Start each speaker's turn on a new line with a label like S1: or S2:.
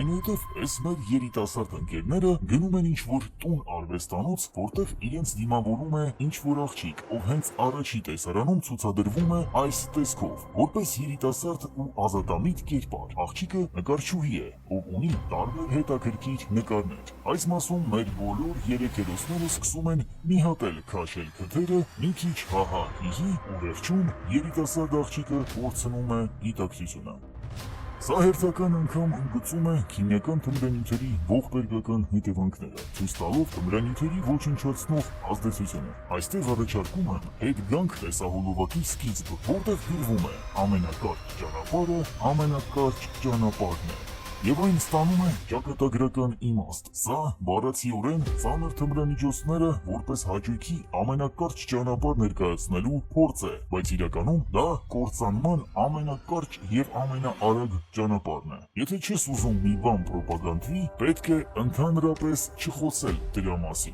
S1: Այնուհետև այս մեր երիտասարդ ընկերները գնում են ինչ-որ տուն արվեստանոց, որտեղ իրենց դիմավորում է ինչ-որ աղջիկ, ով հենց առաջի տեսարանում ցուցադրվում է այս տեսքով, որպես երիտասարդ ու ազատամիտ կերպար։ Աղջիկը նկարչուհի է, ով ունի տարբեր հետաքրքիր նկարներ։ Այս մասում մեր բոլոր երեք հերոսները սկսում են մի հատ էլ քաշել քթերը, մի քիչ հա-հա-հի-հի ու վերջում երիտասարդ աղջիկը կորցնում է գիտակցությունը։ Սա հերթական անգամ ընդգծում է քիմիական թմրանյութերի ողբերգական հետևանքները, ցույց տալով թմրանյութերի ոչնչացնող ազդեցությունը։ Այստեղ առաջարկում եմ հետ գանք տեսահոլովակի սկիզբը, որտեղ գրվում է ամենակարճ ճանապարհը ամենակարճ ճանապարհն է։ Եվ այն ստանում է ճակատագրական իմաստ։ Սա բառացիորեն ծանր թմրամիջոցները որպես հաճույքի ամենակարճ ճանապարհ ներկայացնելու փորձ է, բայց իրականում դա կործանման ամենակարճ եւ ամենաարագ ճանապարհն է։ Եթե չես ուզում մի բան պրոպագանդվի, պետք է ընդհանրապես չխոսել դրա մասին։